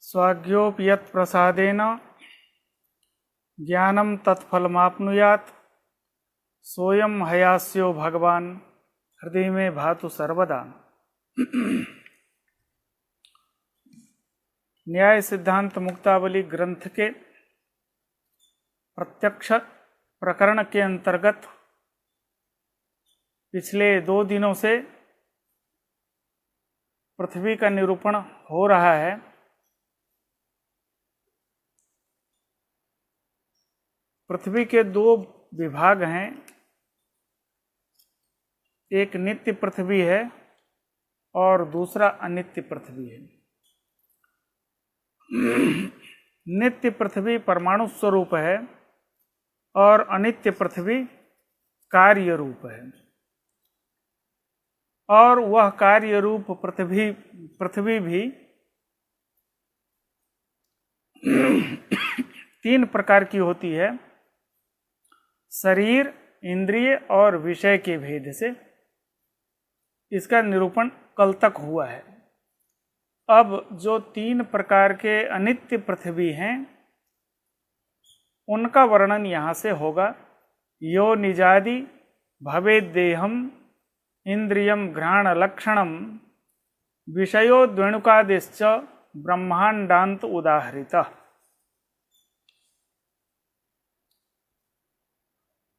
स्वाज्ञोऽप्यत्प्रसादेन ज्ञानं तत्फलमाप्नुयात् सोऽयं हयास्यो भगवान हृदय में भातु सर्वदा। न्याय सिद्धांत मुक्तावली ग्रंथ के प्रत्यक्ष प्रकरण के अंतर्गत पिछले 2 दिनों से पृथ्वी का निरूपण हो रहा है। पृथ्वी के 2 विभाग हैं, एक नित्य पृथ्वी है और दूसरा अनित्य पृथ्वी है। नित्य पृथ्वी परमाणु स्वरूप है और अनित्य पृथ्वी कार्य रूप है। और वह कार्य रूप पृथ्वी भी 3 प्रकार की होती है, शरीर, इंद्रिय और विषय के भेद से। इसका निरूपण कल तक हुआ है। अब जो 3 प्रकार के अनित्य पृथ्वी हैं उनका वर्णन यहाँ से होगा। यो निजादि भवेद देहम इंद्रियम घ्राण लक्षणम विषयो द्वेणुकादिश्च ब्रह्मांडांत उदाहरितः।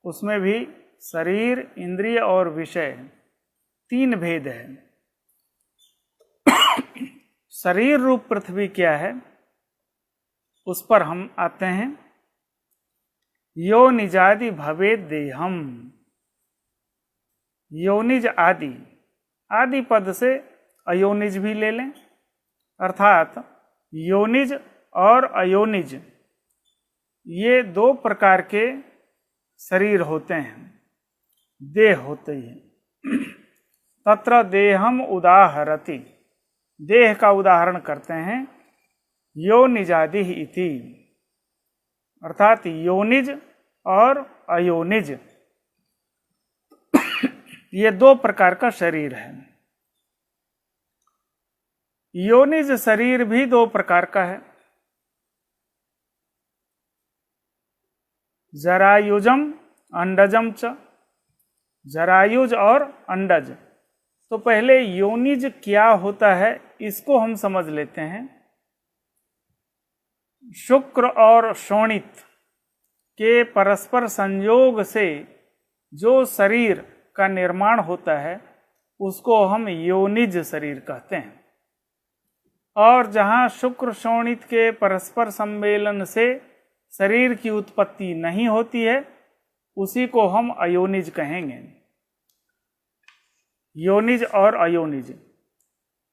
उसमें भी शरीर, इंद्रिय और विषय 3 भेद है। शरीर रूप पृथ्वी क्या है उस पर हम आते हैं। यो निजादि भवेद देहम, योनिज आदि, आदि पद से अयोनिज भी ले लें, अर्थात योनिज और अयोनिज ये 2 प्रकार के शरीर होते हैं, देह होते हैं। तत्र देहम उदाहरति, देह का उदाहरण करते हैं यो निजादि इति, अर्थात योनिज और अयोनिज ये 2 प्रकार का शरीर है। योनिज शरीर भी 2 प्रकार का है, जरायुजम अंडजम च, जरायुज और अंडज। तो पहले योनिज क्या होता है इसको हम समझ लेते हैं। शुक्र और शोणित के परस्पर संयोग से जो शरीर का निर्माण होता है उसको हम योनिज शरीर कहते हैं। और जहाँ शुक्र शोणित के परस्पर सम्मेलन से शरीर की उत्पत्ति नहीं होती है उसी को हम अयोनिज कहेंगे। योनिज और अयोनिज।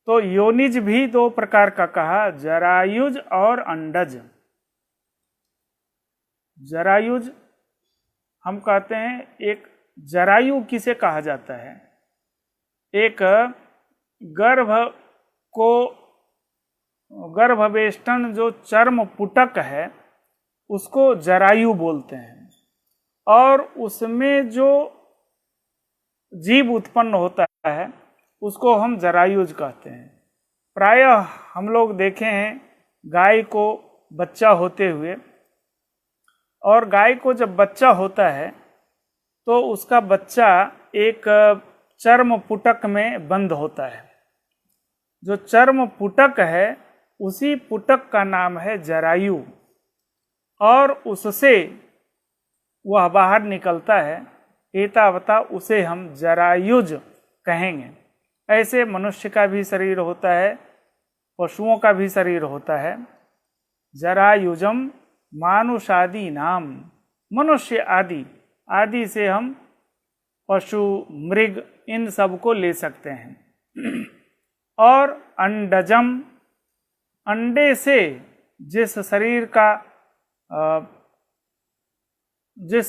तो योनिज भी 2 प्रकार का कहा, जरायुज और अंडज। जरायुज हम कहते हैं, एक जरायु किसे कहा जाता है? एक गर्भवेष्टन जो चर्म पुटक है उसको जरायु बोलते हैं। और उसमें जो जीव उत्पन्न होता है उसको हम जरायुज कहते हैं। प्रायः हम लोग देखे हैं गाय को बच्चा होते हुए, और गाय को जब बच्चा होता है तो उसका बच्चा एक चर्म पुटक में बंद होता है। जो चर्म पुटक है उसी पुटक का नाम है जरायु, और उससे वह बाहर निकलता है, एतावता उसे हम जरायुज कहेंगे। ऐसे मनुष्य का भी शरीर होता है, पशुओं का भी शरीर होता है। जरायुजम मानुषादि नाम, मनुष्य आदि, आदि से हम पशु, मृग इन सब को ले सकते हैं। और अंडजम, अंडे से जिस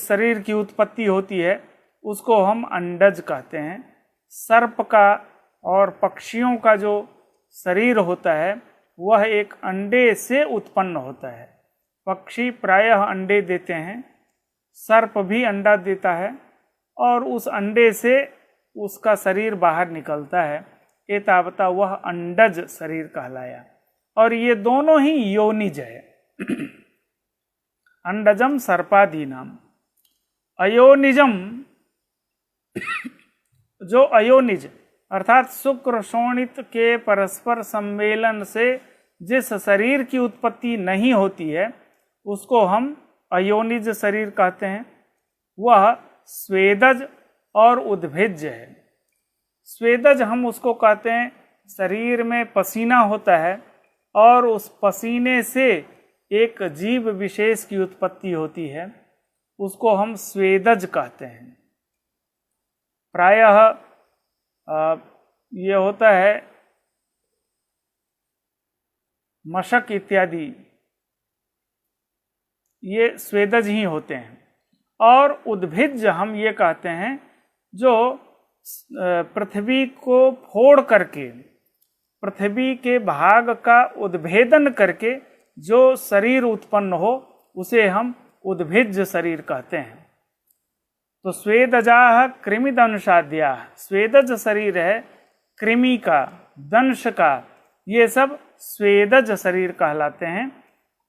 शरीर की उत्पत्ति होती है उसको हम अंडज कहते हैं। सर्प का और पक्षियों का जो शरीर होता है वह एक अंडे से उत्पन्न होता है। पक्षी प्रायः अंडे देते हैं, सर्प भी अंडा देता है, और उस अंडे से उसका शरीर बाहर निकलता है। एतावता वह अंडज शरीर कहलाया। और ये दोनों ही योनिज है। अंडजम सर्पादीनाम। अयोनिजम, जो अयोनिज अर्थात शुक्र शोणित के परस्पर सम्मेलन से जिस शरीर की उत्पत्ति नहीं होती है उसको हम अयोनिज शरीर कहते हैं। वह स्वेदज और उद्भिज है। स्वेदज हम उसको कहते हैं शरीर में पसीना होता है और उस पसीने से एक जीव विशेष की उत्पत्ति होती है, उसको हम स्वेदज कहते हैं। प्रायः ये होता है मशक इत्यादि, ये स्वेदज ही होते हैं। और उद्भिज हम ये कहते हैं जो पृथ्वी को फोड़ करके, पृथ्वी के भाग का उद्भेदन करके जो शरीर उत्पन्न हो उसे हम उद्भिज शरीर कहते हैं। तो स्वेदजाः कृमिदंशाद्या, स्वेदज शरीर है कृमि का, दंश का, ये सब स्वेदज शरीर कहलाते हैं।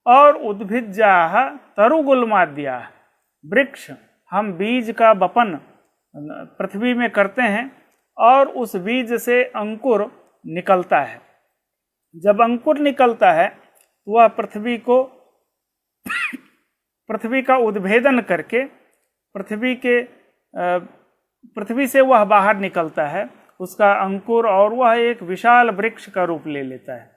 और उद्भिजाः तरुगुल्माद्या, वृक्ष हम बीज का वपन पृथ्वी में करते हैं और उस बीज से अंकुर निकलता है। जब अंकुर निकलता है वह पृथ्वी का उद्भेदन करके पृथ्वी से वह बाहर निकलता है, उसका अंकुर, और वह एक विशाल वृक्ष का रूप ले लेता है।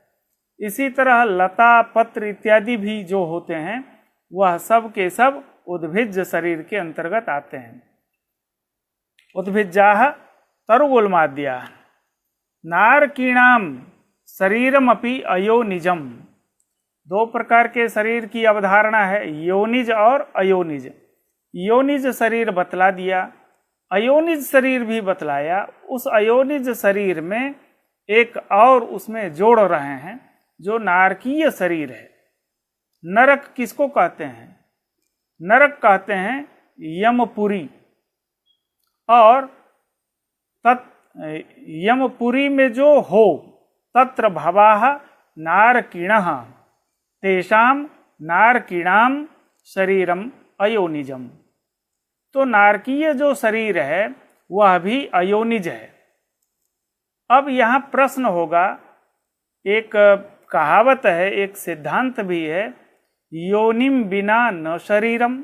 इसी तरह लता पत्र इत्यादि भी जो होते हैं वह सब के सब उद्भिज शरीर के अंतर्गत आते हैं। उद्भिजाः तरुगुल्माद्या। नारकीणाम शरीरमपि अयोनिजम। दो प्रकार के शरीर की अवधारणा है, योनिज और अयोनिज। योनिज शरीर बतला दिया, अयोनिज शरीर भी बतलाया। उस अयोनिज शरीर में एक और उसमें जोड़ रहे हैं जो नारकीय शरीर है। नरक किसको कहते हैं? नरक कहते हैं यमपुरी। और यमपुरी में जो हो तत्र भवाः नारकीणः तेषां नारकीणाम शरीरम अयोनिजम। तो नारकीय जो शरीर है वह भी अयोनिज है। अब यहाँ प्रश्न होगा, एक कहावत है, एक सिद्धांत भी है, योनिम बिना न शरीरम।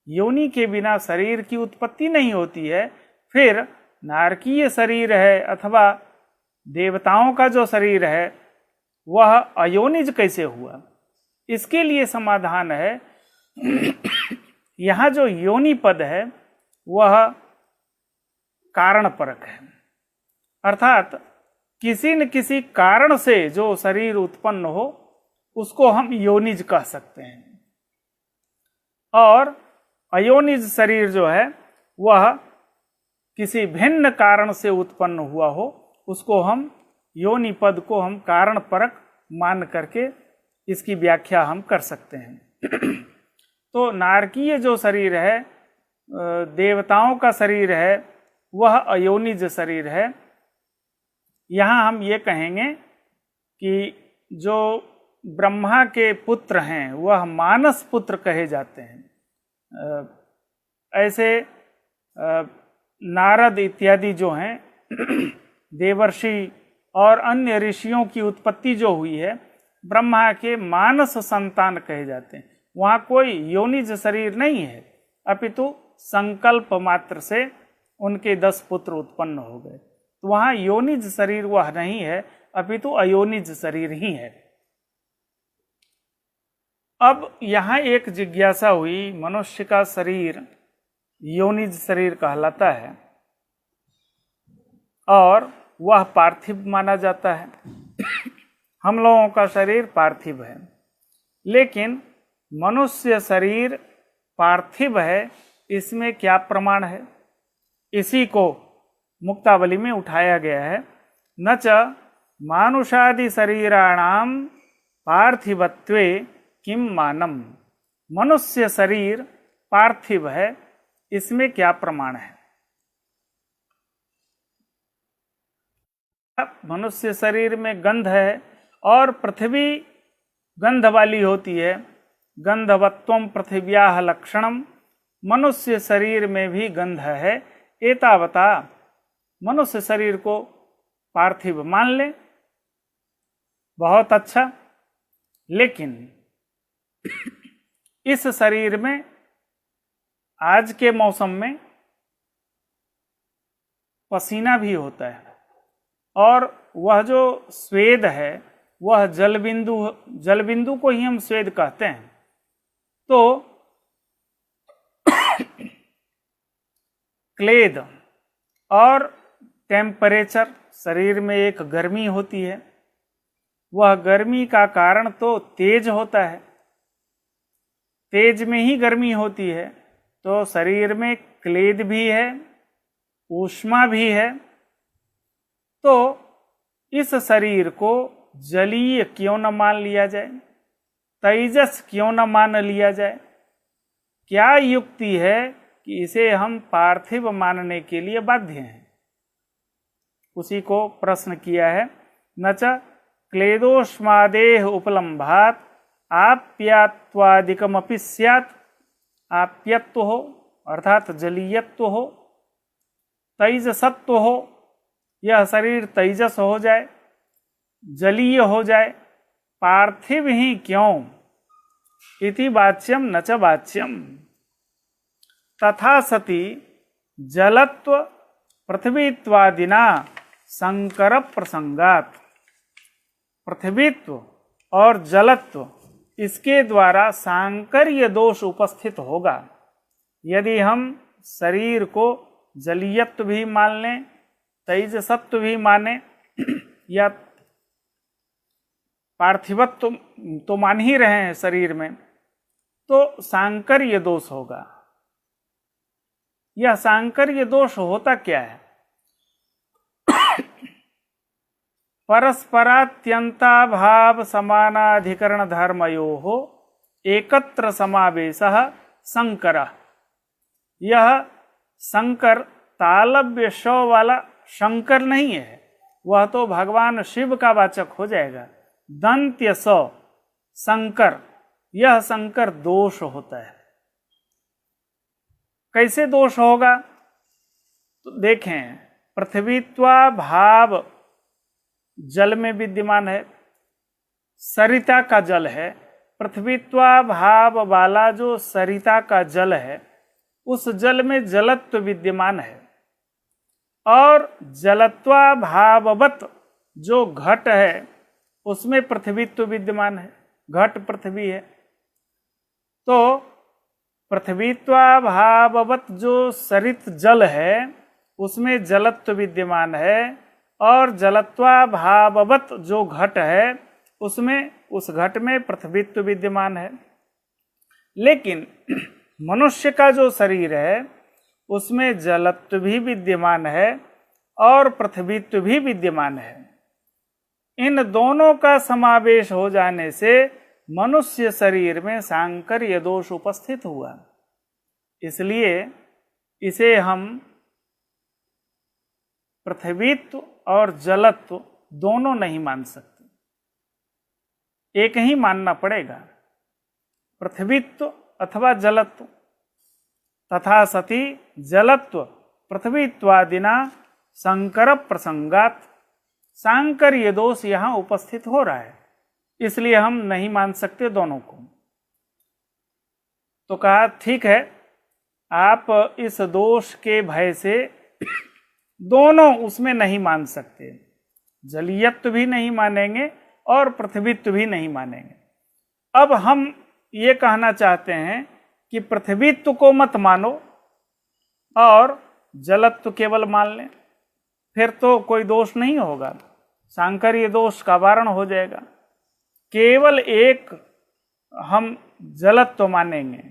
योनि के बिना शरीर की उत्पत्ति नहीं होती है, फिर नारकीय शरीर है अथवा देवताओं का जो शरीर है वह अयोनिज कैसे हुआ? इसके लिए समाधान है यहाँ जो योनि पद है वह कारण परक है, अर्थात किसी न किसी कारण से जो शरीर उत्पन्न हो उसको हम योनिज कह सकते हैं। और अयोनिज शरीर जो है वह किसी भिन्न कारण से उत्पन्न हुआ हो उसको हम योनि पद को हम कारण परक मान करके इसकी व्याख्या हम कर सकते हैं। तो नारकीय जो शरीर है, देवताओं का शरीर है, वह अयोनिज शरीर है। यहाँ हम ये कहेंगे कि जो ब्रह्मा के पुत्र हैं वह मानस पुत्र कहे जाते हैं। ऐसे नारद इत्यादि जो हैं देवर्षि और अन्य ऋषियों की उत्पत्ति जो हुई है ब्रह्मा के मानस संतान कहे जाते हैं। वहाँ कोई योनिज शरीर नहीं है, अपितु संकल्प मात्र से उनके 10 पुत्र उत्पन्न हो गए। तो वहाँ योनिज शरीर वह नहीं है, अपितु अयोनिज शरीर ही है। अब यहाँ एक जिज्ञासा हुई, मनुष्य का शरीर योनिज शरीर कहलाता है और वह पार्थिव माना जाता है। हम लोगों का शरीर पार्थिव है, लेकिन मनुष्य शरीर पार्थिव है, इसमें क्या प्रमाण है? इसी को मुक्तावली में उठाया गया है। न च मानुषादि शरीराणाम पार्थिवत्वे किम मानम। मनुष्य शरीर पार्थिव है, इसमें क्या प्रमाण है? मनुष्य शरीर में गंध है और पृथ्वी गंध वाली होती है। गंधवत्वम पृथिव्याः लक्षणम, मनुष्य शरीर में भी गंध है। एतावता, मनुष्य शरीर को पार्थिव मान ले, बहुत अच्छा, लेकिन इस शरीर में आज के मौसम में पसीना भी होता है, और वह जो स्वेद है वह जलबिंदु को ही हम स्वेद कहते हैं। तो क्लेद और टेम्परेचर, शरीर में एक गर्मी होती है, वह गर्मी का कारण तो तेज होता है, तेज में ही गर्मी होती है, तो शरीर में क्लेद भी है, ऊष्मा भी है। तो इस शरीर को जलीय क्यों न मान लिया जाए, तेजस क्यों न मान लिया जाए? क्या युक्ति है कि इसे हम पार्थिव मानने के लिए बाध्य हैं? उसी को प्रश्न किया है। न च क्लेदोष्मादेह उपलम्भात आप्यात्वादिकमपि स्यात्। आप्यत्व हो अर्थात जलीयत्व हो, तेजसत्व हो, यह शरीर तेजस हो जाए, जलीय हो जाए, पार्थिव ही क्यों? इति वाच्यम न च वाच्यम। तथा सति जलत्व पृथ्वीत्वादिना संकर प्रसंगात। पृथ्वीत्व और जलत्व, इसके द्वारा सांकर्य दोष उपस्थित होगा। यदि हम शरीर को जलीयत्व भी मान लें, तेजसत्व भी माने, या पार्थिवत्व तो मान ही रहे हैं शरीर में, तो सांकर्य दोष होगा। यह सांकर्य दोष होता क्या है? परस्परात्यंताभाव समानाधिकरण धर्मयोः एकत्र समावेशः संकरः। यह संकर तालव्य श वाला शंकर नहीं है, वह तो भगवान शिव का वाचक हो जाएगा। दंत्य स संकर, यह संकर दोष होता है। कैसे दोष होगा? तो देखें, पृथ्वीत्वा भाव जल में विद्यमान है, सरिता का जल है। पृथ्वीत्वा भाव वाला जो सरिता का जल है, उस जल में जलत्व विद्यमान है, और जलत्वा भाववत जो घट है उसमें पृथ्वीत्व विद्यमान है, घट पृथ्वी है। तो पृथ्वीत्वा भाववत जो सरित जल है उसमें जलत्व विद्यमान है, और जलत्वा भाववत जो घट है उसमें, उस घट में पृथ्वीत्व विद्यमान है। लेकिन मनुष्य का जो शरीर है उसमें जलत्व भी विद्यमान है और पृथ्वीत्व भी विद्यमान है। इन दोनों का समावेश हो जाने से मनुष्य शरीर में सांकर्य दोष उपस्थित हुआ। इसलिए इसे हम पृथ्वीत्व और जलत्व दोनों नहीं मान सकते, एक ही मानना पड़ेगा, पृथ्वीत्व अथवा जलत्व। तथा सति जलत्व पृथ्वीत्वादिना संकर प्रसंगात। सांकर्य दोष यहाँ उपस्थित हो रहा है, इसलिए हम नहीं मान सकते दोनों को। तो कहा ठीक है, आप इस दोष के भय से दोनों उसमें नहीं मान सकते, जलीयत्व भी नहीं मानेंगे और पृथ्वीत्व भी नहीं मानेंगे। अब हम ये कहना चाहते हैं कि पृथ्वीत्व को मत मानो और जलत्व केवल मान लें, फिर तो कोई दोष नहीं होगा, सांकर्य दोष का वारण हो जाएगा। केवल एक हम जलत्व मानेंगे,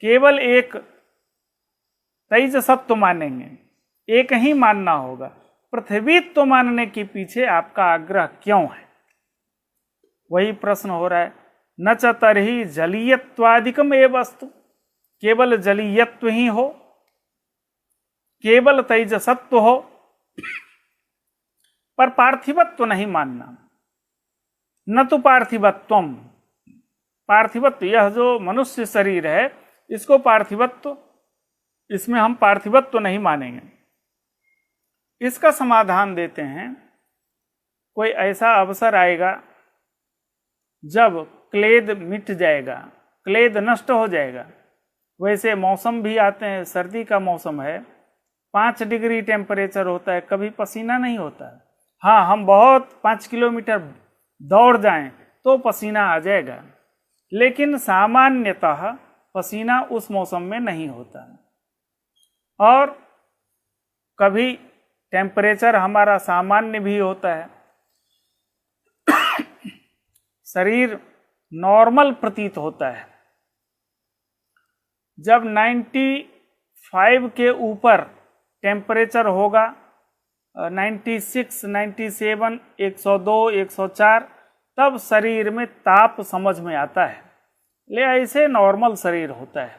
केवल एक तेजसत्व मानेंगे, एक ही मानना होगा। पृथ्वीत्व मानने के पीछे आपका आग्रह क्यों है? वही प्रश्न हो रहा है। न च तर्हि जलीयत्वादिकम एव अस्तु। केवल जलीयत्व ही हो, केवल तेजसत्व हो, पर पार्थिवत्व नहीं मानना। न तो पार्थिवत्वम, पार्थिवत्व, यह जो मनुष्य शरीर है इसको पार्थिवत्व, इसमें हम पार्थिवत्व नहीं मानेंगे। इसका समाधान देते हैं, कोई ऐसा अवसर आएगा जब क्लेद मिट जाएगा, क्लेद नष्ट हो जाएगा। वैसे मौसम भी आते हैं, सर्दी का मौसम है, 5 डिग्री टेम्परेचर होता है, कभी पसीना नहीं होता है। हाँ, हम बहुत 5 किलोमीटर दौड़ जाएं तो पसीना आ जाएगा, लेकिन सामान्यतः पसीना उस मौसम में नहीं होता। और कभी टेम्परेचर हमारा सामान्य भी होता है, शरीर नॉर्मल प्रतीत होता है। जब 95 के ऊपर टेम्परेचर होगा, 96, 97, 102, 104, तब शरीर में ताप समझ में आता है। ले ऐसे नॉर्मल शरीर होता है,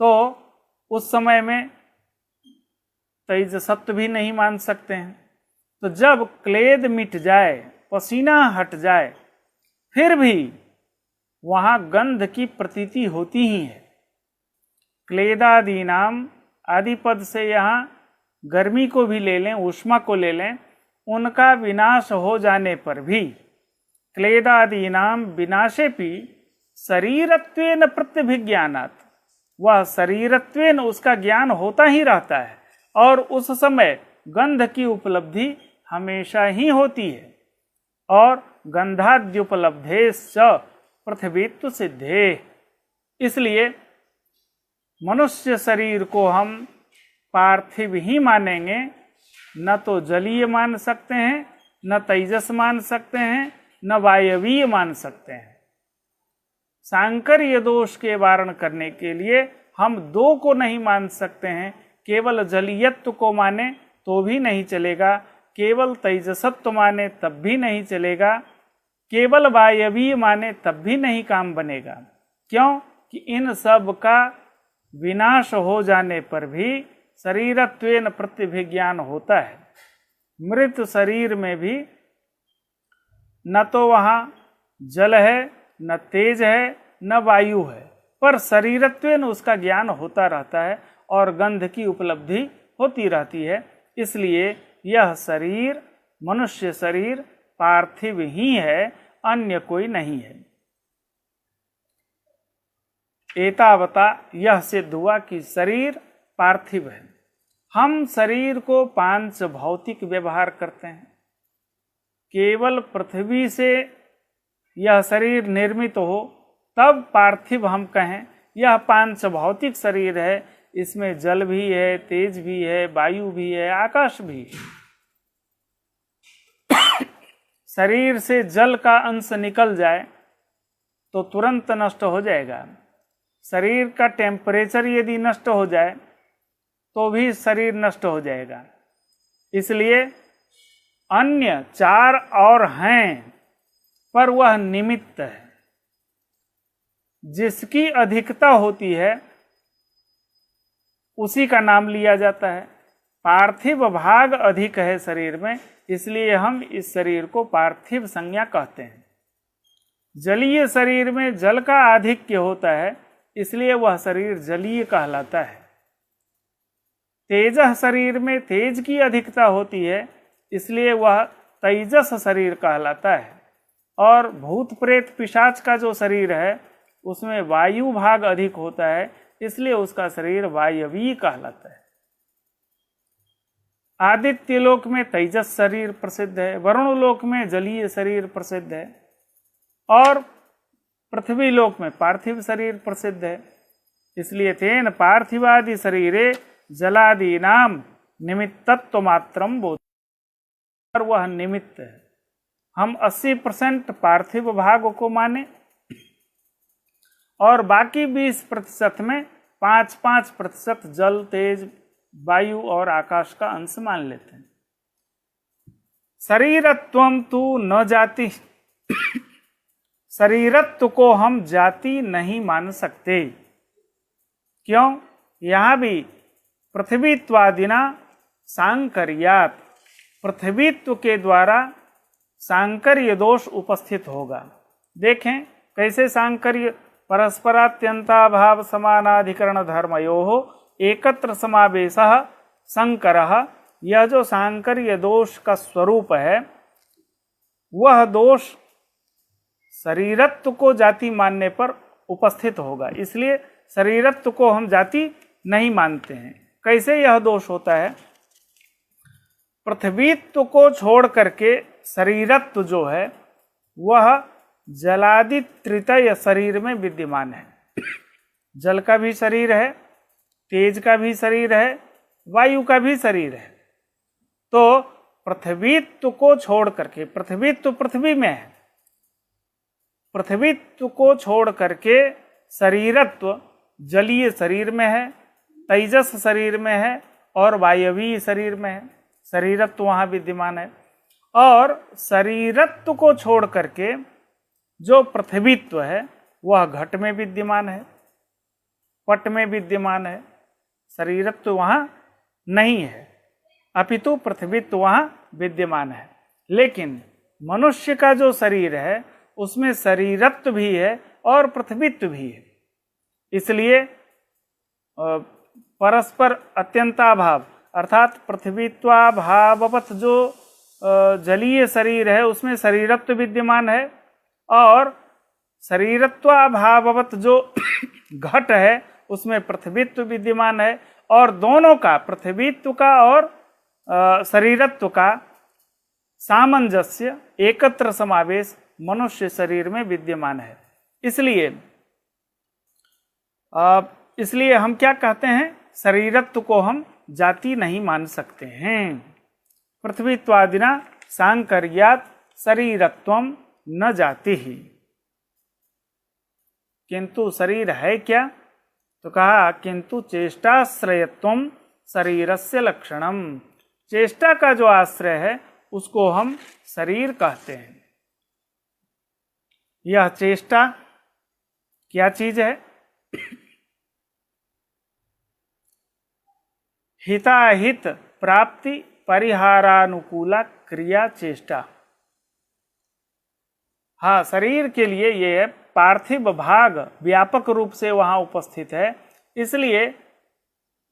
तो उस समय में तेज सत्व भी नहीं मान सकते हैं। तो जब क्लेद मिट जाए, पसीना हट जाए, फिर भी वहाँ गंध की प्रतीति होती ही है। क्लेदादि नाम, आदि पद से यहाँ गर्मी को भी ले लें, ऊष्मा को ले लें, उनका विनाश हो जाने पर भी क्लेदादि नाम विनाशेपि शरीरत्वेन प्रत्यभिज्ञानात्, वह शरीरत्वेन उसका ज्ञान होता ही रहता है और उस समय गंध की उपलब्धि हमेशा ही होती है। और गंधाद्युपलब्धेश्च पृथ्वीत्व सिद्धे, इसलिए मनुष्य शरीर को हम पार्थिव ही मानेंगे, न तो जलीय मान सकते हैं, न तेजस मान सकते हैं, न वायवीय मान सकते हैं। सांकर्य दोष के वारण करने के लिए हम दो को नहीं मान सकते हैं। केवल जलीयत्व को माने तो भी नहीं चलेगा, केवल तेजसत्व माने तब भी नहीं चलेगा, केवल वायवीय माने तब भी नहीं काम बनेगा। क्यों कि इन सब का विनाश हो जाने पर भी शरीरत्वेन प्रत्यभिज्ञान होता है। मृत शरीर में भी न तो वहाँ जल है, न तेज है, न वायु है, पर शरीरत्वेन उसका ज्ञान होता रहता है और गंध की उपलब्धि होती रहती है। इसलिए यह शरीर, मनुष्य शरीर पार्थिव ही है, अन्य कोई नहीं है। एतावता यह सिद्ध हुआ कि शरीर पार्थिव है। हम शरीर को 5 भौतिक व्यवहार करते हैं। केवल पृथ्वी से यह शरीर निर्मित हो तब पार्थिव हम कहें। यह 5 भौतिक शरीर है, इसमें जल भी है, तेज भी है, वायु भी है, आकाश भी है। शरीर से जल का अंश निकल जाए तो तुरंत नष्ट हो जाएगा। शरीर का टेम्परेचर यदि नष्ट हो जाए तो भी शरीर नष्ट हो जाएगा। इसलिए अन्य 4 और हैं, पर वह निमित्त है। जिसकी अधिकता होती है उसी का नाम लिया जाता है। पार्थिव भाग अधिक है शरीर में, इसलिए हम इस शरीर को पार्थिव संज्ञा कहते हैं। जलीय शरीर में जल का आधिक्य होता है, इसलिए वह शरीर जलीय कहलाता है। तेजः शरीर में तेज की अधिकता होती है, इसलिए वह तेजस शरीर कहलाता है। और भूत प्रेत पिशाच का जो शरीर है उसमें वायु भाग अधिक होता है, इसलिए उसका शरीर वायवीय कहलाता है। आदित्य लोक में तेजस शरीर प्रसिद्ध है, वरुण लोक में जलीय शरीर प्रसिद्ध है और पृथ्वी लोक में पार्थिव शरीर प्रसिद्ध है। इसलिए तेन पार्थिवादि शरीरे जलादि नाम निमित्तत्व मात्रम बोध, और वह निमित्त है। हम 80% पार्थिव भाग को माने और बाकी 20% में 5-5% जल, तेज, वायु और आकाश का अंश मान लेते हैं। शरीरत्वम तु न जाति, शरीरत्व को हम जाति नहीं मान सकते। क्यों? यहाँ भी पृथ्वीत्वादिना सांकर्यात्, पृथ्वीत्व के द्वारा सांकर्य दोष उपस्थित होगा। देखें कैसे सांकर्य, परस्परात्यंताभाव समानाधिकरण धर्मयोः एकत्र समावेशः संकरः। यह जो सांकर्य दोष का स्वरूप है वह दोष शरीरत्व को जाति मानने पर उपस्थित होगा, इसलिए शरीरत्व को हम जाति नहीं मानते हैं। कैसे यह दोष होता है? पृथ्वीत्व को छोड़ करके शरीरत्व जो है वह जलादि तृतीय शरीर में विद्यमान है। जल का भी शरीर है, तेज का भी शरीर है, वायु का भी शरीर है। तो पृथ्वीत्व को छोड़ करके, पृथ्वीत्व पृथ्वी में है, पृथ्वीत्व को छोड़ करके शरीरत्व जलीय शरीर में है, तेजस शरीर में है और वायवीय शरीर में है। शरीरत्व वहाँ विद्यमान है। और शरीरत्व को छोड़ करके जो पृथ्वीत्व है वह घट में विद्यमान है, पट में विद्यमान है। शरीरत्व वहाँ नहीं है, अपितु पृथ्वीत्व वहाँ विद्यमान है। लेकिन मनुष्य का जो शरीर है उसमें शरीरत्व भी है और पृथ्वीत्व भी है। इसलिए परस्पर अत्यंताभाव अर्थात पृथ्वीत्वाभाववत जो जलीय शरीर है उसमें शरीरत्व विद्यमान है और शरीरत्वाभाववत जो घट है उसमें पृथ्वीत्व विद्यमान है। और दोनों का, पृथ्वीत्व का और शरीरत्व का सामंजस्य, एकत्र समावेश मनुष्य शरीर में विद्यमान है। इसलिए हम क्या कहते हैं, शरीरत्व को हम जाति नहीं मान सकते हैं। पृथ्वीत्वादिना सांकर्यात् शरीरत्वम न जाति ही। किंतु शरीर है क्या? तो कहा किंतु चेष्टाश्रयत्वम शरीरस्य लक्षणम। चेष्टा का जो आश्रय है उसको हम शरीर कहते हैं। यह चेष्टा क्या चीज है? हिताहित प्राप्ति परिहारानुकूला क्रिया चेष्टा। हाँ, शरीर के लिए ये पार्थिव भाग व्यापक रूप से वहां उपस्थित है, इसलिए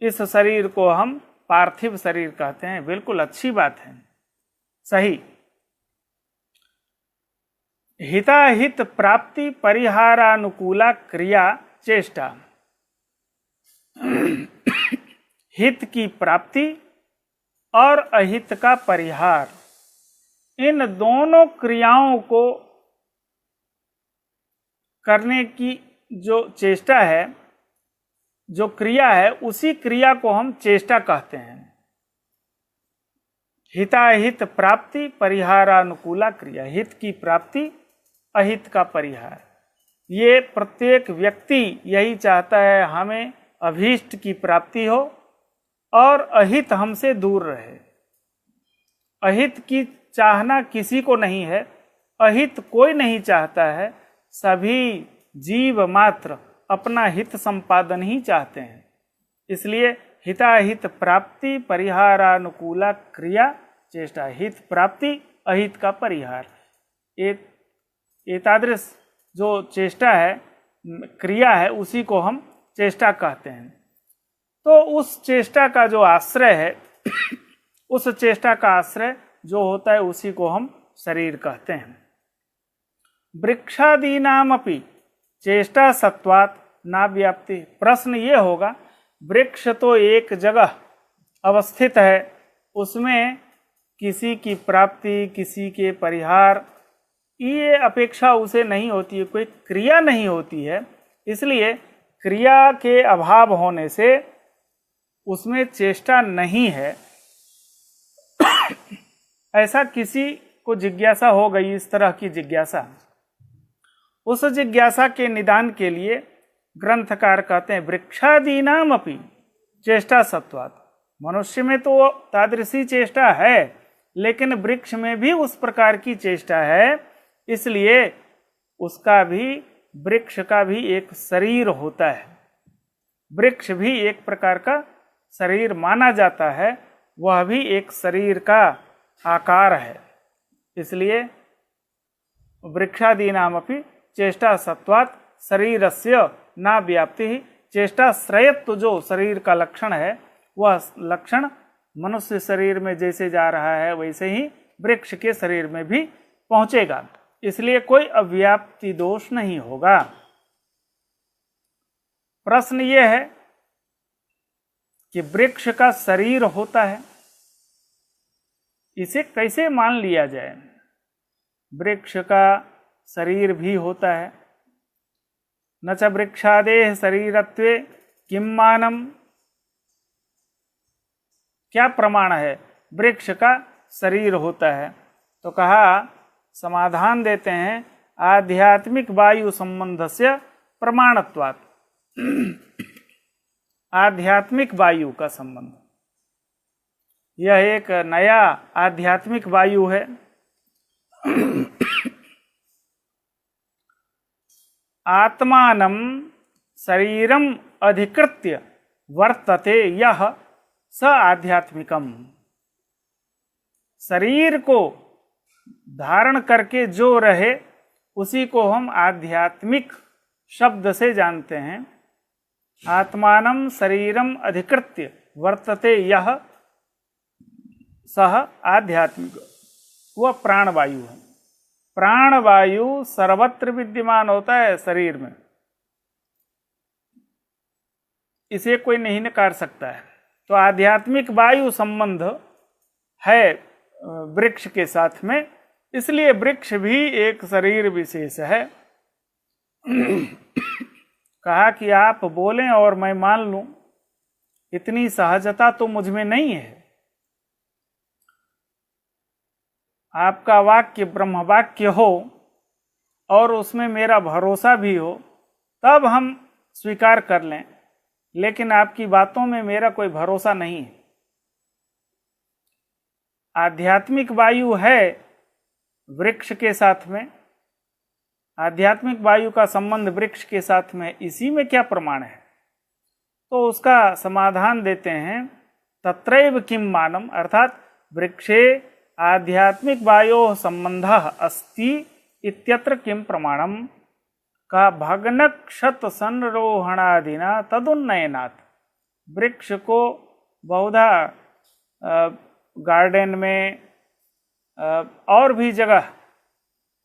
इस शरीर को हम पार्थिव शरीर कहते हैं। बिल्कुल अच्छी बात है, सही। हिताहित प्राप्ति परिहारानुकूला क्रिया चेष्टा। हित की प्राप्ति और अहित का परिहार, इन दोनों क्रियाओं को करने की जो चेष्टा है, जो क्रिया है, उसी क्रिया को हम चेष्टा कहते हैं। हिताहित प्राप्ति परिहारानुकूला क्रिया, हित की प्राप्ति अहित का परिहार। ये प्रत्येक व्यक्ति यही चाहता है, हमें अभीष्ट की प्राप्ति हो और अहित हमसे दूर रहे। अहित की चाहना किसी को नहीं है, अहित कोई नहीं चाहता है। सभी जीव मात्र अपना हित संपादन ही चाहते हैं। इसलिए हिताहित प्राप्ति परिहारानुकूला क्रिया चेष्टा, हित प्राप्ति अहित का परिहार। एतादृश जो चेष्टा है, क्रिया है, उसी को हम चेष्टा कहते हैं। तो उस चेष्टा का जो आश्रय है उस चेष्टा का आश्रय जो होता है उसी को हम शरीर कहते हैं। वृक्षादीनामपि चेष्टा सत्वात् ना व्याप्ति। प्रश्न ये होगा, वृक्ष तो एक जगह अवस्थित है, उसमें किसी की प्राप्ति, किसी के परिहार, ये अपेक्षा उसे नहीं होती है, कोई क्रिया नहीं होती है। इसलिए क्रिया के अभाव होने से उसमें चेष्टा नहीं है। ऐसा किसी को जिज्ञासा हो गई, इस तरह की जिज्ञासा, उस जिज्ञासा के निदान के लिए ग्रंथकार कहते हैं वृक्षादीनाम अपि चेष्टा सत्वात्। मनुष्य में तो तादृशी चेष्टा है, लेकिन वृक्ष में भी उस प्रकार की चेष्टा है, इसलिए उसका भी, वृक्ष का भी एक शरीर होता है। वृक्ष भी एक प्रकार का शरीर माना जाता है, वह भी एक शरीर का आकार है। इसलिए वृक्षादीनामपि चेष्टा सत्वात् शरीरस्य न व्याप्ति ही। चेष्टाश्रयत्व जो शरीर का लक्षण है, वह लक्षण मनुष्य शरीर में जैसे जा रहा है वैसे ही वृक्ष के शरीर में भी पहुंचेगा, इसलिए कोई अव्याप्ति दोष नहीं होगा। प्रश्न यह है कि वृक्ष का शरीर होता है, इसे कैसे मान लिया जाए? वृक्ष का शरीर भी होता है। न च वृक्षादेह शरीरत्वे किम मानम, क्या प्रमाण है वृक्ष का शरीर होता है? तो कहा, समाधान देते हैं, आध्यात्मिक वायु संबंधस्य प्रमाणत्वात्। आध्यात्मिक वायु का संबंध, यह एक नया आध्यात्मिक वायु है। आत्मानं शरीरम अधिकृत्य वर्तते यह स आध्यात्मिकम। शरीर को धारण करके जो रहे उसी को हम आध्यात्मिक शब्द से जानते हैं। आत्मानं शरीरम अधिकृत्य वर्तते यह सह आध्यात्मिक, वह प्राणवायु है। प्राणवायु सर्वत्र विद्यमान होता है शरीर में, इसे कोई नहीं नकार सकता है। तो आध्यात्मिक वायु संबंध है वृक्ष के साथ में, इसलिए वृक्ष भी एक शरीर विशेष है। कहा कि आप बोलें और मैं मान लूं, इतनी सहजता तो मुझ में नहीं है। आपका वाक्य ब्रह्म वाक्य हो और उसमें मेरा भरोसा भी हो, तब हम स्वीकार कर लें, लेकिन आपकी बातों में मेरा कोई भरोसा नहीं है। आध्यात्मिक वायु है वृक्ष के साथ में, आध्यात्मिक वायु का संबंध वृक्ष के साथ में, इसी में क्या प्रमाण है? तो उसका समाधान देते हैं, तत्रैव किम मानम, अर्थात वृक्षे आध्यात्मिक वायो संबंधः अस्ति इत्यत्र किम प्रमाणम। का भग्न क्षत संरोहणादिना तदुन्नयनात्। वृक्ष को बहुधा गार्डन में और भी जगह,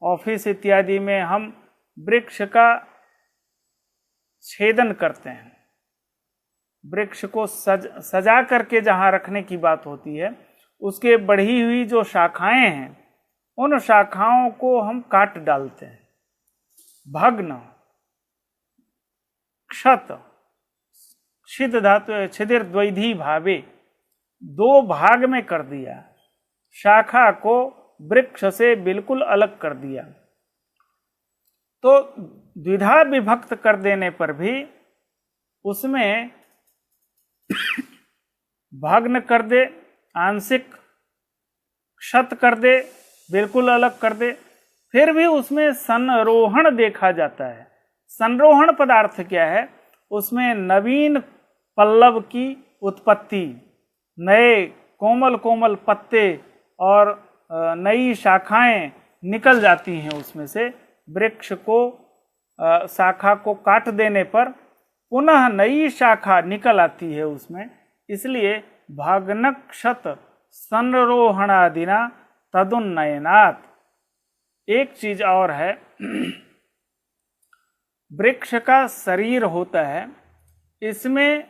ऑफिस इत्यादि में हम वृक्ष का छेदन करते हैं। वृक्ष को सजा करके जहाँ रखने की बात होती है, उसके बढ़ी हुई जो शाखाएं हैं, उन शाखाओं को हम काट डालते हैं। भग्न, क्षत, छिद धातु छिदिर द्वैधी भावे, दो भाग में कर दिया, शाखा को वृक्ष से बिल्कुल अलग कर दिया। तो द्विधा विभक्त कर देने पर भी उसमें भग्न कर दे, आंशिक क्षत कर दे, बिल्कुल अलग कर दे, फिर भी उसमें संरोहण देखा जाता है। संरोहण पदार्थ क्या है? उसमें नवीन पल्लव की उत्पत्ति, नए कोमल कोमल पत्ते और नई शाखाएं निकल जाती हैं उसमें से। वृक्ष को शाखा को काट देने पर पुनः नई शाखा निकल आती है उसमें, इसलिए भग्न क्षत संरोहणादिना तदुन्नयनात्। एक चीज और है, वृक्ष का शरीर होता है, इसमें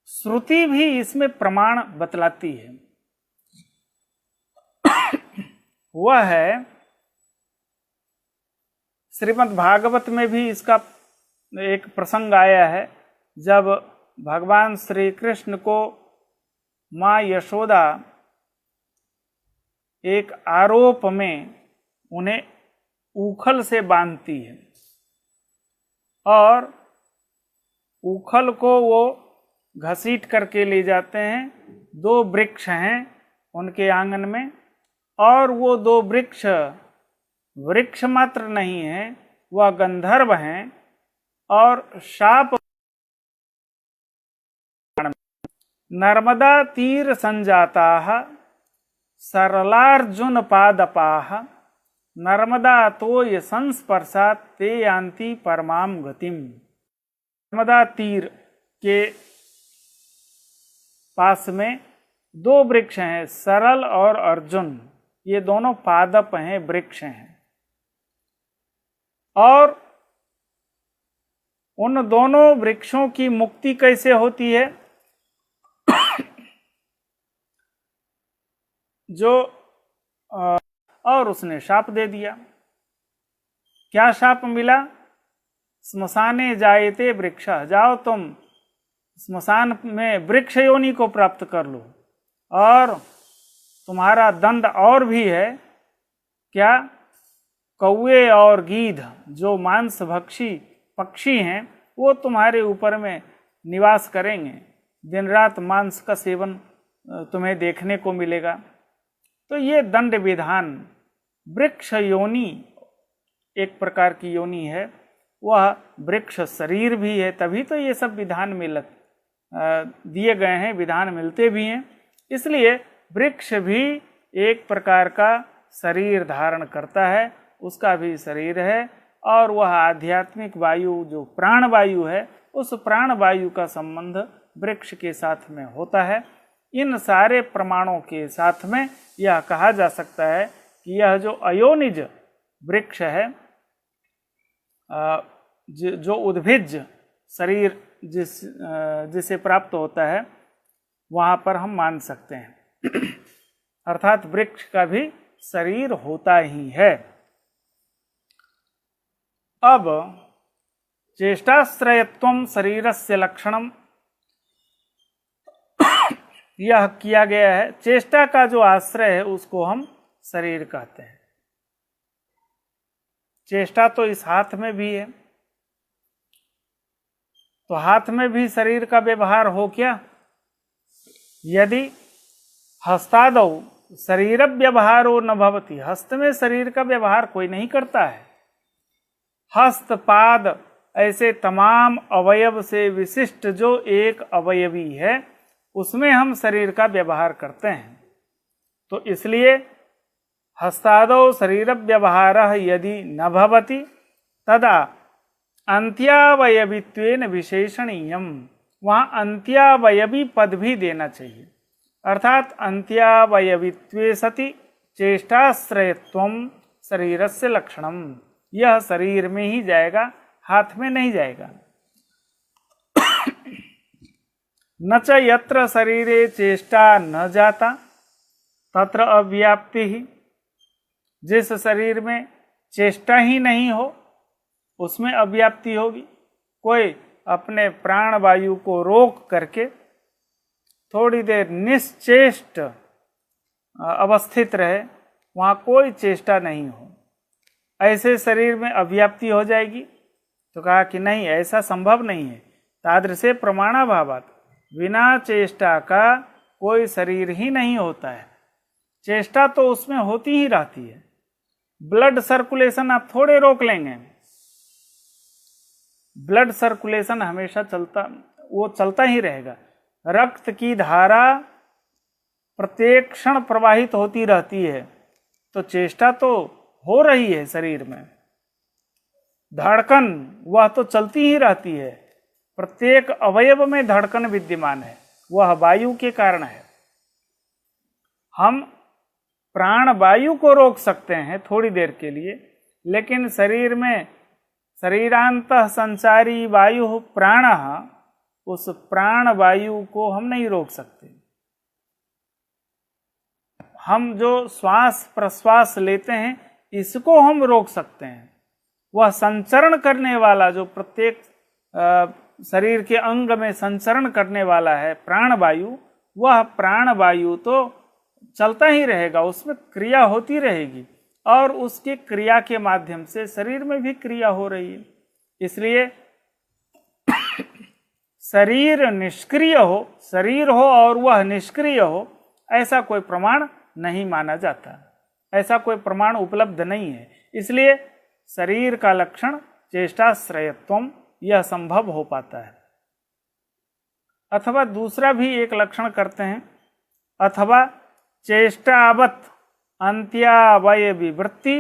श्रुति भी इसमें प्रमाण बतलाती है। वह है, श्रीमद् भागवत में भी इसका एक प्रसंग आया है, जब भगवान श्री कृष्ण को माँ यशोदा एक आरोप में उन्हें ऊखल से बांधती है और ऊखल को वो घसीट करके ले जाते हैं। दो वृक्ष हैं उनके आंगन में, और वो दो वृक्ष वृक्ष मात्र नहीं है, वह गंधर्व हैं और शाप। नर्मदा तीर संजाता सरलार्जुन पादपाः नर्मदा तोय संस्पर्शात् ते यान्ति परमाम गतिम। नर्मदा तीर के पास में दो वृक्ष हैं, सरल और अर्जुन। ये दोनों पादप हैं, वृक्ष हैं, और उन दोनों वृक्षों की मुक्ति कैसे होती है? जो और उसने शाप दे दिया। क्या शाप मिला? स्मशाने जायते वृक्ष, जाओ तुम स्मशान में वृक्ष योनि को प्राप्त कर लो, और तुम्हारा दंड और भी है। क्या? कौवे और गीध जो मांस भक्षी पक्षी हैं, वो तुम्हारे ऊपर में निवास करेंगे, दिन रात मांस का सेवन तुम्हें देखने को मिलेगा। तो ये दंड विधान, वृक्ष योनि एक प्रकार की योनि है, वह वृक्ष शरीर भी है, तभी तो ये सब विधान दिए गए हैं, विधान मिलते भी हैं। इसलिए वृक्ष भी एक प्रकार का शरीर धारण करता है, उसका भी शरीर है, और वह आध्यात्मिक वायु जो प्राण वायु है, उस प्राण वायु का संबंध वृक्ष के साथ में होता है। इन सारे प्रमाणों के साथ में यह कहा जा सकता है कि यह जो अयोनिज वृक्ष है, जो उद्भिज शरीर जिसे प्राप्त होता है, वहाँ पर हम मान सकते हैं। अर्थात वृक्ष का भी शरीर होता ही है। अब चेष्टाश्रयत्वं शरीरस्य लक्षणम, यह किया गया है। चेष्टा का जो आश्रय है उसको हम शरीर कहते हैं। चेष्टा तो इस हाथ में भी है, तो हाथ में भी शरीर का व्यवहार हो क्या? यदि हस्तादौ शरीर व्यवहारो न भवति, हस्त में शरीर का व्यवहार कोई नहीं करता है। हस्त पाद ऐसे तमाम अवयव से विशिष्ट जो एक अवयवी है, उसमें हम शरीर का व्यवहार करते हैं। तो इसलिए हस्तादौ शरीर व्यवहार यदि न भवति तदा अंत्यावयवित्वेन विशेषणीयम, वहाँ अंत्यावयवी पद भी देना चाहिए। अर्थात अंत्यावयवित्वे सति चेष्टाश्रयत्वं शरीरस्य लक्षणम, यह शरीर में ही जाएगा, हाथ में नहीं जाएगा। न च यत्र शरीरे चेष्टा न जाता तत्र अव्याप्ति ही, जिस शरीर में चेष्टा ही नहीं हो उसमें अव्याप्ति होगी। कोई अपने प्राण वायु को रोक करके थोड़ी देर निश्चेष्ट अवस्थित रहे, वहाँ कोई चेष्टा नहीं हो, ऐसे शरीर में अव्याप्ति हो जाएगी। तो कहा कि नहीं, ऐसा संभव नहीं है। तादृशे प्रमाणाभावात्, बिना चेष्टा का कोई शरीर ही नहीं होता है। चेष्टा तो उसमें होती ही रहती है। ब्लड सर्कुलेशन आप थोड़े रोक लेंगे, ब्लड सर्कुलेशन हमेशा चलता ही रहेगा। रक्त की धारा प्रत्येक क्षण प्रवाहित होती रहती है, तो चेष्टा तो हो रही है शरीर में। धड़कन वह तो चलती ही रहती है, प्रत्येक अवयव में धड़कन विद्यमान है, वह वायु के कारण है। हम प्राण वायु को रोक सकते हैं थोड़ी देर के लिए, लेकिन शरीर में शरीरांतः संचारी वायु प्राणः, उस प्राण वायु को हम नहीं रोक सकते। हम जो श्वास प्रश्वास लेते हैं इसको हम रोक सकते हैं। वह संचरण करने वाला जो प्रत्येक शरीर के अंग में संचरण करने वाला है प्राण वायु, वह प्राण वायु तो चलता ही रहेगा, उसमें क्रिया होती रहेगी, और उसकी क्रिया के माध्यम से शरीर में भी क्रिया हो रही है। इसलिए शरीर निष्क्रिय हो, शरीर हो और वह निष्क्रिय हो, ऐसा कोई प्रमाण नहीं माना जाता, ऐसा कोई प्रमाण उपलब्ध नहीं है। इसलिए शरीर का लक्षण चेष्टाश्रयत्वम, यह संभव हो पाता है। अथवा दूसरा भी एक लक्षण करते हैं, अथवा चेष्टावत अंत्यावयवी वृत्ति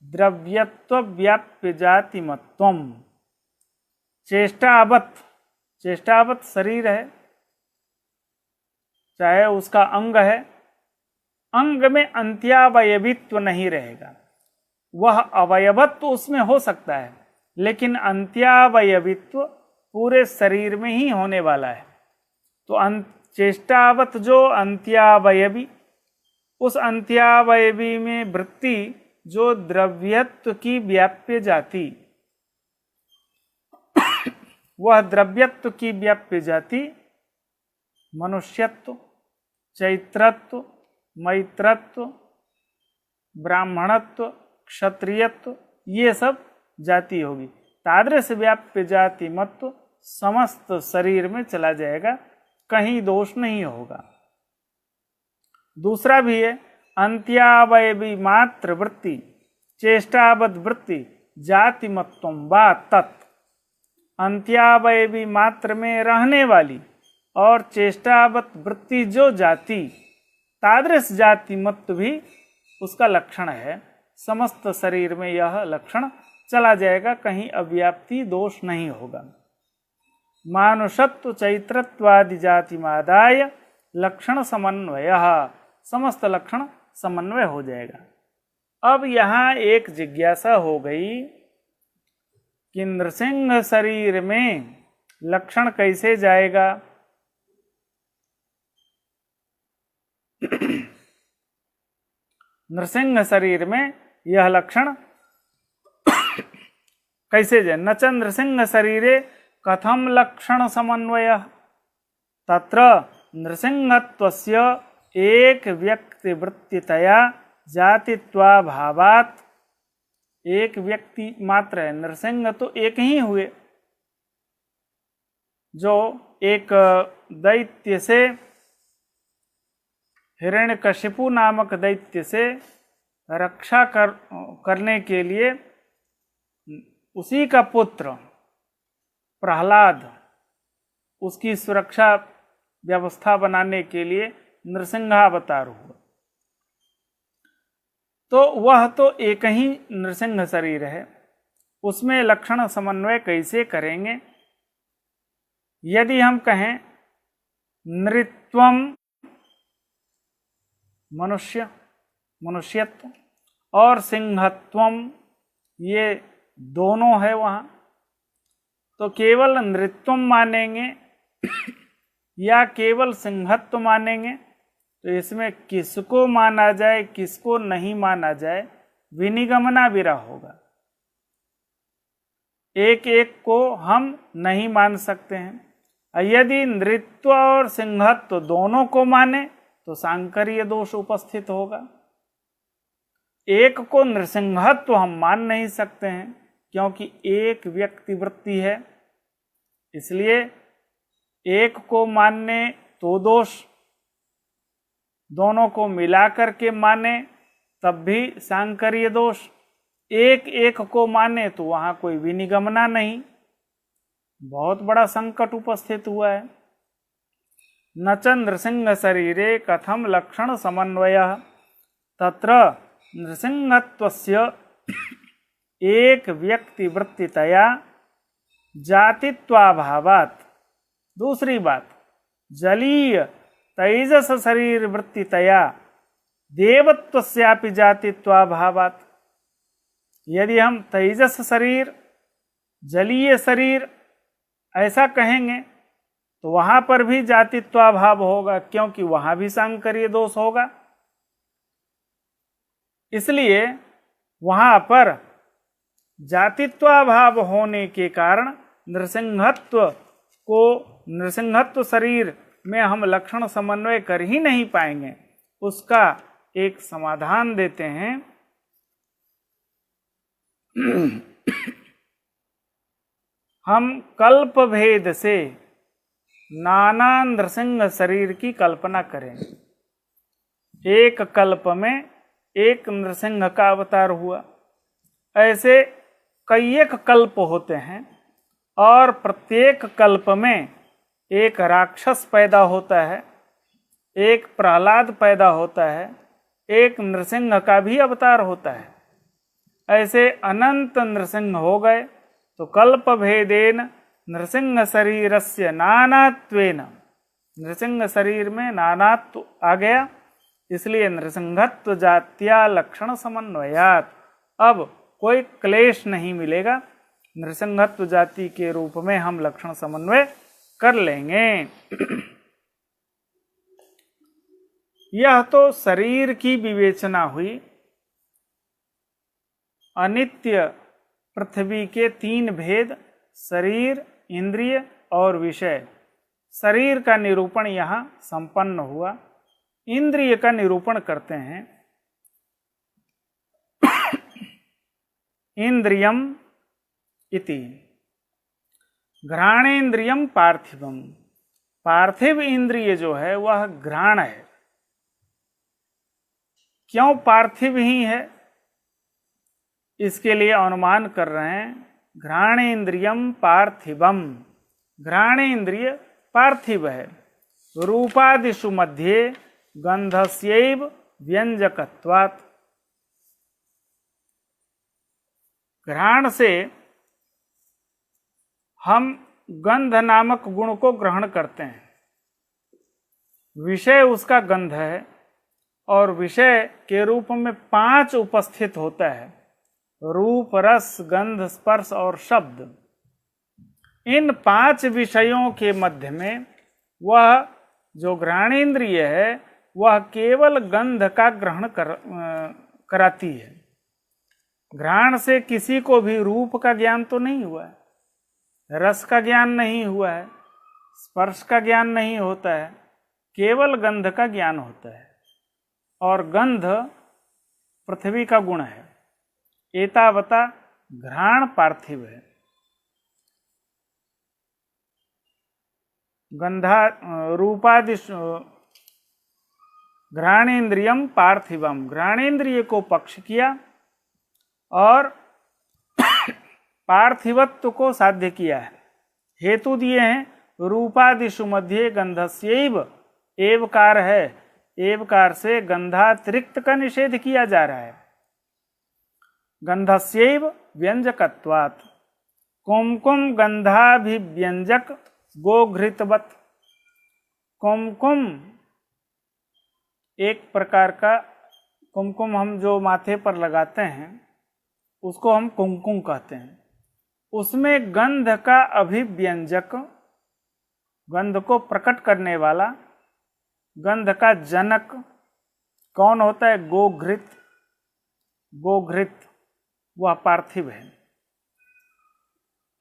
द्रव्यत्व व्याप्य जातिमत्वम। चेष्टावत, चेष्टावत शरीर है, चाहे उसका अंग है, अंग में अंत्यावयवित्व नहीं रहेगा। वह अवयवत्व उसमें हो सकता है, लेकिन अंत्यावयवित्व पूरे शरीर में ही होने वाला है। तो चेष्टावत जो अंत्यावयवी, उस अंत्यावयवी में वृत्ति जो द्रव्यत्व की व्याप्य जाति, वह द्रव्यत्व की व्याप्य जाति मनुष्यत्व, चैत्रत्व, मैत्रत्व, ब्राह्मणत्व, क्षत्रियत्व, ये सब जाति होगी। तादृश व्याप्य जाति मत्व समस्त शरीर में चला जाएगा, कहीं दोष नहीं होगा। दूसरा भी है अंत्यावयवी मात्र वृत्ति चेष्टावद वृत्ति जाति मत्वम वा तत्। अंत्यावयवी मात्र में रहने वाली और चेष्टावत वृत्ति जो जाति, तादृश जाति मत्व भी उसका लक्षण है। समस्त शरीर में यह लक्षण चला जाएगा, कहीं अव्याप्ति दोष नहीं होगा। मानुषत्व चैत्रत्वादि जाति मादाय लक्षण समन्वय, समस्त लक्षण समन्वय हो जाएगा। अब यहाँ एक जिज्ञासा हो गई कि नृसिंह शरीर में लक्षण कैसे जाएगा? नृसिंह शरीर में यह लक्षण कैसे जाए? न च नृसिंह शरीरे कथम लक्षण समन्वय तत्र नृसिंहत्वस्य एक व्यक्ति वृत्तितया जातित्वाभावात्। एक व्यक्ति मात्र है, नृसिंह तो एक ही हुए, जो एक दैत्य से, हिरण्यकशिपु नामक दैत्य से रक्षा करने के लिए उसी का पुत्र प्रहलाद, उसकी सुरक्षा व्यवस्था बनाने के लिए नृसिंहावतार हुआ। तो वह तो एक ही नृसिंह शरीर है, उसमें लक्षण समन्वय कैसे करेंगे? यदि हम कहें नृत्वम मनुष्य, मनुष्यत्व, और सिंहत्वम ये दोनों है वहाँ, तो केवल नृत्वम मानेंगे या केवल सिंहत्व मानेंगे? तो इसमें किसको माना जाए किसको नहीं माना जाए, विनिगमना विरह होगा। एक एक को हम नहीं मान सकते हैं। यदि नृत्व और सिंहत्व दोनों को माने तो सांकर्य दोष उपस्थित होगा। एक को नृसिंहत्व हम मान नहीं सकते हैं, क्योंकि एक व्यक्ति वृत्ति है, इसलिए एक को मानने तो दोष, दोनों को मिलाकर के माने तब भी सांकर्य दोष, एक एक को माने तो वहां कोई विनिगमना नहीं। बहुत बड़ा संकट उपस्थित हुआ है। न च नृसिंह शरीरे कथम लक्षण समन्वय तत्र नृसिंहत्वस्य एक व्यक्ति वृत्तितया जातित्वाभावात्। दूसरी बात, जलीय तैजस शरीर वृत्तितया देवत्वस्यापि जातित्वाभावात्। यदि हम तैजस शरीर, जलीय शरीर ऐसा कहेंगे तो वहां पर भी जातित्वाभाव होगा, क्योंकि वहां भी सांकर्य दोष होगा। इसलिए वहां पर जातित्वाभाव होने के कारण नृसिंहत्व शरीर में हम लक्षण समन्वय कर ही नहीं पाएंगे। उसका एक समाधान देते हैं। हम कल्प भेद से नाना नृसिंह शरीर की कल्पना करें। एक कल्प में एक नृसिंह का अवतार हुआ, ऐसे कई एक कल्प होते हैं और प्रत्येक कल्प में एक राक्षस पैदा होता है, एक प्रहलाद पैदा होता है, एक नृसिंह का भी अवतार होता है। ऐसे अनंत नृसिंह हो गए। तो कल्प भेदेन नृसिंह शरीरस्य नानात्वेन, नृसिंह शरीर में नानात्व आ गया, इसलिए नृसिंहत्व जात्या लक्षण समन्वयात, अब कोई क्लेश नहीं मिलेगा, नृसिंहत्व जाति के रूप में हम लक्षण समन्वय कर लेंगे। यह तो शरीर की विवेचना हुई। अनित्य पृथ्वी के 3 भेद, शरीर, इंद्रिय और विषय। शरीर का निरूपण यहाँ संपन्न हुआ। इंद्रिय का निरूपण करते हैं। इंद्रियम इति घ्राणेन्द्रियम पार्थिवम, पार्थिव इंद्रिय जो है वह घ्राण है। क्यों पार्थिव ही है, इसके लिए अनुमान कर रहे हैं। घ्राणेन्द्रियम पार्थिवम, घ्राणेन्द्रिय पार्थिव है। रूपादिषु मध्ये गंधस्यैव व्यंजकत्वात्, घ्राण से हम गंध नामक गुण को ग्रहण करते हैं। विषय उसका गंध है और विषय के रूप में 5 उपस्थित होता है, रूप, रस, गंध, स्पर्श और शब्द। इन 5 विषयों के मध्य में वह जो घ्राणेन्द्रिय है वह केवल गंध का ग्रहण कराती है। घ्राण से किसी को भी रूप का ज्ञान तो नहीं हुआ है, रस का ज्ञान नहीं हुआ है, स्पर्श का ज्ञान नहीं होता है, केवल गंध का ज्ञान होता है। और गंध पृथ्वी का गुण है। एतावता घ्राण पार्थिव है। गंधा रूपादिषु घ्राणेन्द्रियम पार्थिवम, घ्राणेन्द्रिय को पक्ष किया और पार्थिवत्व को साध्य किया है। हेतु दिए हैं रूपादिषु मध्ये गंधस्यैव, एवकार है, एवकार से गंधातिरिक्त का निषेध किया जा रहा है। गंधस्यैव व्यंजकत्वात्, कुमकुम गंधाभिव्यंजक गोघृतवत्। कुमकुम एक प्रकार का, कुमकुम हम जो माथे पर लगाते हैं उसको हम कुमकुम कहते हैं। उसमें गंध का अभिव्यंजक, गंध को प्रकट करने वाला, गंध का जनक कौन होता है? गोघृत। गोघृत वह पार्थिव है।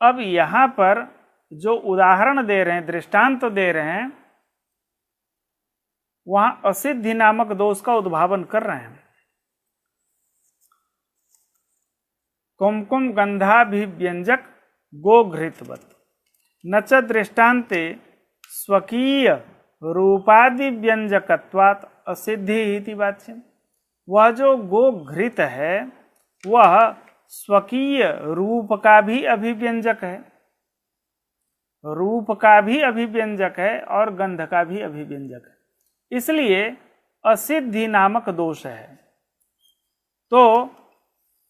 अब यहां पर जो उदाहरण दे रहे हैं, दृष्टांत दे रहे हैं, वहां असिद्धि नामक दोष का उद्भावन कर रहे हैं। कुमकुम गंधाभिव्यंजक गोघृतवत् न च दृष्टान्ते स्वकीय रूपादि व्यंजकत्वात् असिद्धि इति वाच्यम्। वह जो गोघृत है वह स्वकीय रूप का भी अभिव्यंजक है, रूप का भी अभिव्यंजक है और गंध का भी अभिव्यंजक है, इसलिए असिद्धि नामक दोष है। तो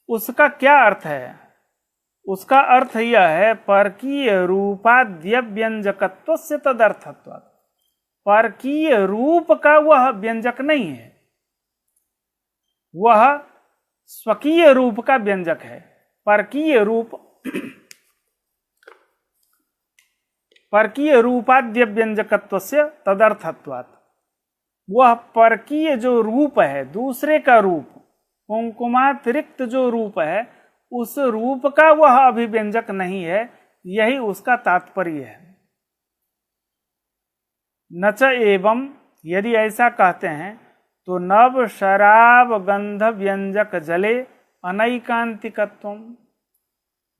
उसका क्या अर्थ है? उसका अर्थ यह है परकीय रूपाद्य व्यंजकत्वस्य तदर्थत्वात्। परकीय रूप का वह व्यंजक नहीं है, वह स्वकीय रूप का व्यंजक है। परकीय रूप, परकीय रूपाद्य व्यंजकत्वस्य तदर्थत्वात्, वह परकीय जो रूप है, दूसरे का रूप, कुमकुमातिरिक्त जो रूप है, उस रूप का वह अभिव्यंजक नहीं है, यही उसका तात्पर्य है। न च एवं, यदि ऐसा कहते हैं तो नव शराब गंध व्यंजक जले अनैकांतिकत्वम।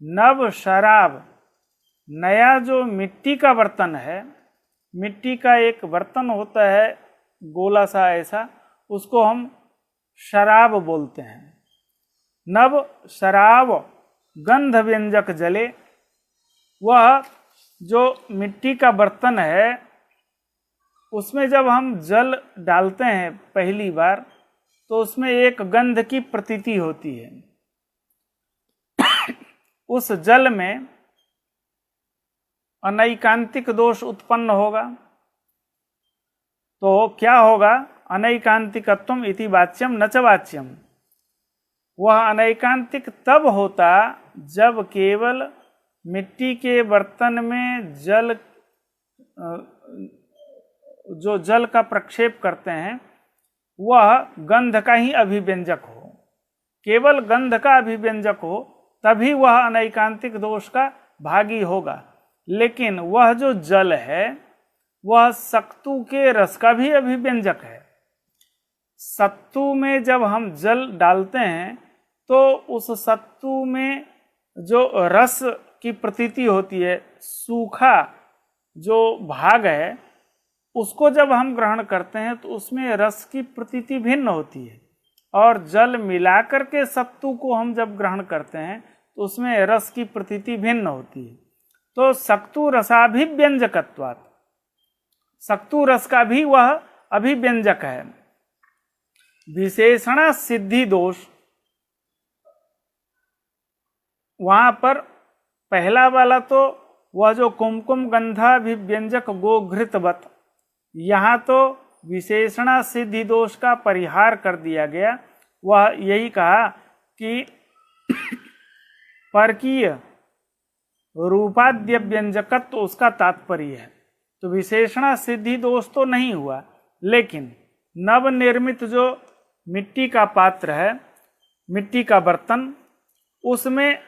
नव शराब, नया जो मिट्टी का बर्तन है, मिट्टी का एक बर्तन होता है गोला सा ऐसा, उसको हम शराब बोलते हैं। नव शराब गंध व्यंजक जले, वह जो मिट्टी का बर्तन है उसमें जब हम जल डालते हैं पहली बार तो उसमें एक गंध की प्रतीति होती है। उस जल में अनैकांतिक दोष उत्पन्न होगा। तो क्या होगा? अनैकांतिकत्वम इति वाच्यम न च वाच्यम। वह अनैकांतिक तब होता जब केवल मिट्टी के बर्तन में जल, जो जल का प्रक्षेप करते हैं वह गंध का ही अभिव्यंजक हो, केवल गंध का अभिव्यंजक हो, तभी वह अनैकांतिक दोष का भागी होगा। लेकिन वह जो जल है वह सत्तू के रस का भी अभिव्यंजक है। सत्तू में जब हम जल डालते हैं तो उस सत्तू में जो रस की प्रतीति होती है, सूखा जो भाग है, उसको जब हम ग्रहण करते हैं तो उसमें रस की प्रतीति भिन्न होती है। और जल मिलाकर के सत्तू को हम जब ग्रहण करते हैं तो उसमें रस की प्रतीति भिन्न होती है। तो सत्तू रसाभिव्यंजकत्वात्, सत्तू रस का भी वह अभिव्यंजक है। विशेषण सिद्धि दोष, वहां पर पहला वाला तो वह जो कुमकुम गंधाभिव्यंजक गोघृतवत, यहाँ तो विशेषण सिद्धि दोष का परिहार कर दिया गया। वह यही कहा कि परकीय रूपाद्य व्यंजकत्व तो उसका तात्पर्य है। तो विशेषण सिद्धि दोष तो नहीं हुआ, लेकिन नवनिर्मित जो मिट्टी का पात्र है, मिट्टी का बर्तन, उसमें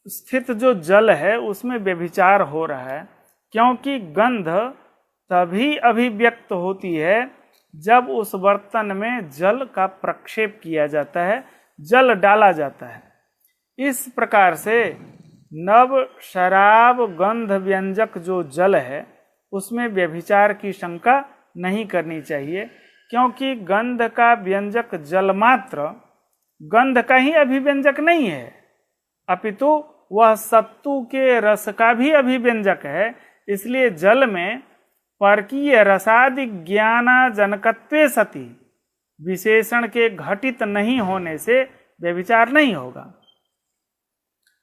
स्थित जो जल है उसमें व्यभिचार हो रहा है। क्योंकि गंध तभी अभिव्यक्त होती है जब उस बर्तन में जल का प्रक्षेप किया जाता है, जल डाला जाता है। इस प्रकार से नव शराब गंध व्यंजक जो जल है उसमें व्यभिचार की शंका नहीं करनी चाहिए, क्योंकि गंध का व्यंजक जल मात्र गंध का ही अभिव्यंजक नहीं है, अपितु वह सत्तू के रस का भी अभिव्यंजक है। इसलिए जल में परकीय रसादि ज्ञानजनकत्वे सति विशेषण के घटित नहीं होने से व्यभिचार नहीं होगा।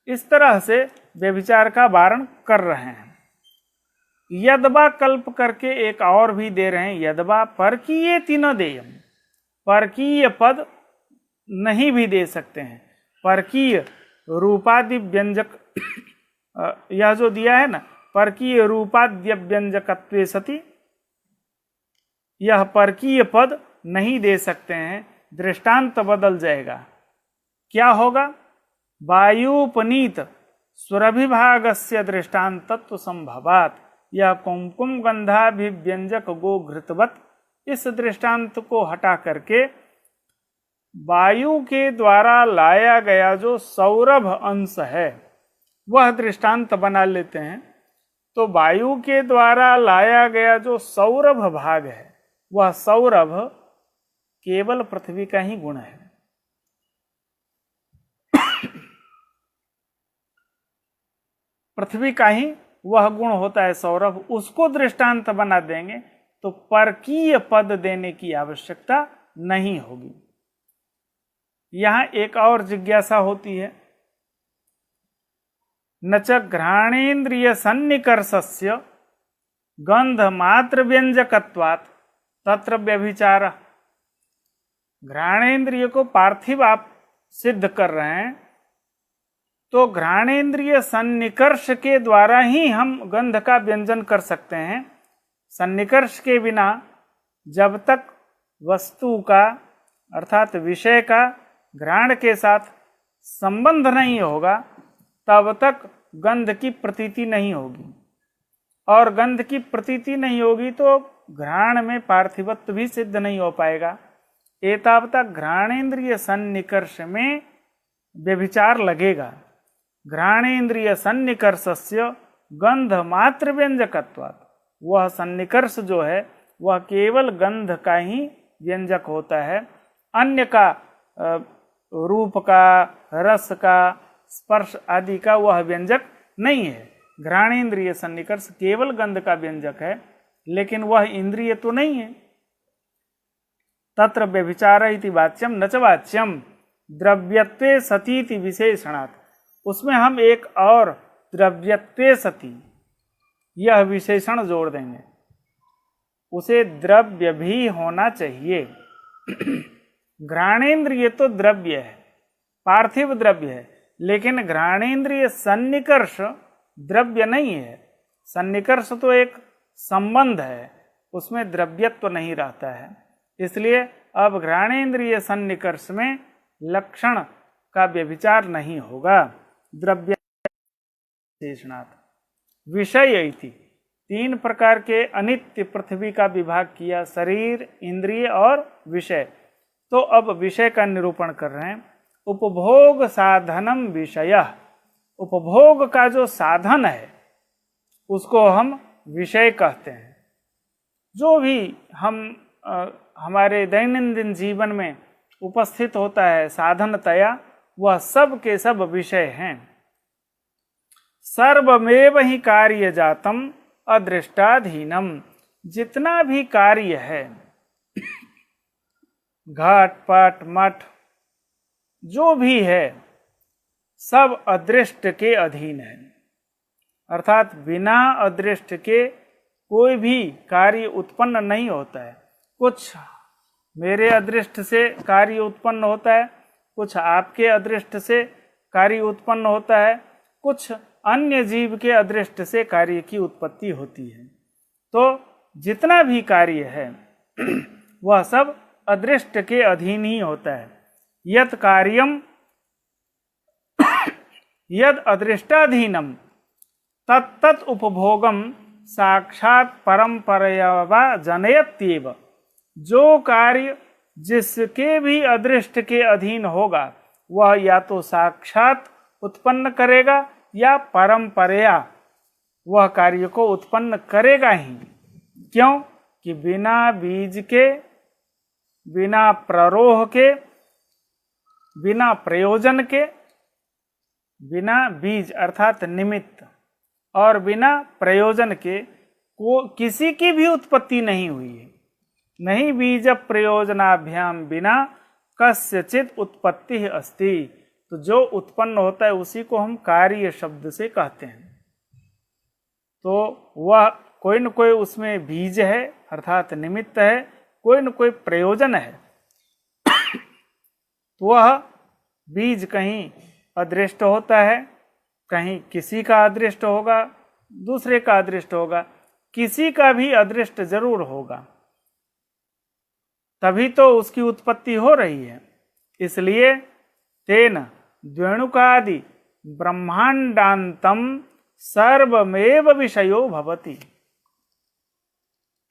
इस तरह से व्यभिचार का वारण कर रहे हैं। यदवा कल्प करके एक और भी दे रहे हैं, यदवा परकीय तीन देयम, परकीय पद नहीं भी दे सकते हैं। परकीय रूपादि व्यंजक, यह जो दिया है ना, परकीय रूपाद्य व्यंजकत्वे सति, यह परकीय पद नहीं दे सकते हैं। दृष्टांत बदल जाएगा। क्या होगा? वायुपनीत स्वरभिभागस्य दृष्टांतत्व संभवात, यह कुमकुम गंधाभिव्यंजक गोघृतवत, इस दृष्टांत को हटा करके वायु के द्वारा लाया गया जो सौरभ अंश है वह दृष्टांत बना लेते हैं। तो वायु के द्वारा लाया गया जो सौरभ भाग है वह सौरभ केवल पृथ्वी का ही गुण है। पृथ्वी का ही वह गुण होता है सौरभ, उसको दृष्टांत बना देंगे तो परकीय पद देने की आवश्यकता नहीं होगी। यहां एक और जिज्ञासा होती है, न च घ्राणेन्द्रिय सन्निकर्षस्य गंध मात्र व्यंजकत्वात् तत्र व्यभिचार। घ्राणेन्द्रिय को पार्थिव आप सिद्ध कर रहे हैं, तो घ्राणेन्द्रिय सन्निकर्ष के द्वारा ही हम गंध का व्यंजन कर सकते हैं। सन्निकर्ष के बिना जब तक वस्तु का अर्थात विषय का घ्राण के साथ संबंध नहीं होगा तब तक गंध की प्रतीति नहीं होगी, और गंध की प्रतीति नहीं होगी तो घ्राण में पार्थिवत्व भी सिद्ध नहीं हो पाएगा। एतावता घ्राणेन्द्रिय सन्निकर्ष में व्यभिचार लगेगा। घ्राणेन्द्रिय सन्निकर्षस्य गंध मात्र व्यंजकत्वात्, वह सन्निकर्ष जो है वह केवल गंध का ही व्यंजक होता है, अन्य का रूप का, रस का, स्पर्श आदि का वह व्यंजक नहीं है। घ्राणेन्द्रिय सन्निकर्ष केवल गंध का व्यंजक है, लेकिन वह इंद्रिय तो नहीं है। तत्र व्यभिचार इति वाच्यम न च वाच्यम द्रव्यत्वे सतीति विशेषणात्, उसमें हम एक और द्रव्यत्वे सति यह विशेषण जोड़ देंगे, उसे द्रव्य भी होना चाहिए। घ्राणेन्द्रिय तो द्रव्य है, पार्थिव द्रव्य है, लेकिन घ्राणेन्द्रिय सन्निकर्ष द्रव्य नहीं है। सन्निकर्ष तो एक संबंध है, उसमें द्रव्यत्व नहीं रहता है। इसलिए अब घ्राणेन्द्रिय सन्निकर्ष में लक्षण का व्यभिचार नहीं होगा। द्रव्य शेषणात् विषय इति 3 प्रकार के अनित्य पृथ्वी का विभाग किया, शरीर, इंद्रिय और विषय। तो अब विषय का निरूपण कर रहे हैं। उपभोग साधनम विषय, उपभोग का जो साधन है उसको हम विषय कहते हैं। जो भी हमारे दैनंदिन जीवन में उपस्थित होता है साधनतया, वह सब के सब विषय हैं। सर्वमेव ही कार्य जातम अदृष्टाधीनम, जितना भी कार्य है, घट पट मठ जो भी है, सब अदृष्ट के अधीन है। अर्थात बिना अदृष्ट के कोई भी कार्य उत्पन्न नहीं होता है। कुछ मेरे अदृष्ट से कार्य उत्पन्न होता है, कुछ आपके अदृष्ट से कार्य उत्पन्न होता है, कुछ अन्य जीव के अदृष्ट से कार्य की उत्पत्ति होती है। तो जितना भी कार्य है वह सब अदृष्ट के अधीन ही होता है। यत् कार्यम यद अदृष्टाधीनम तत्तत् उपभोगम साक्षात परंपरया जनयत्येव, जो कार्य जिसके भी अदृष्ट के अधीन होगा वह या तो साक्षात उत्पन्न करेगा या परंपरया वह कार्य को उत्पन्न करेगा ही। क्यों कि बिना बीज के, बिना प्ररोह के, बिना प्रयोजन के, बिना बीज अर्थात निमित्त और बिना प्रयोजन के किसी की भी उत्पत्ति नहीं हुई है। नहीं बीज प्रयोजनाभ्याम बिना कस्यचित उत्पत्ति अस्ति। तो जो उत्पन्न होता है उसी को हम कार्य शब्द से कहते हैं। तो वह कोई न कोई उसमें बीज है अर्थात निमित्त है, कोई न कोई प्रयोजन है। तो वह बीज कहीं अदृष्ट होता है, कहीं किसी का अदृष्ट होगा, दूसरे का अदृष्ट होगा, किसी का भी अदृष्ट जरूर होगा, तभी तो उसकी उत्पत्ति हो रही है। इसलिए तेन द्वेणुकादि ब्रह्मांडांतम सर्वमेव विषयो भवति।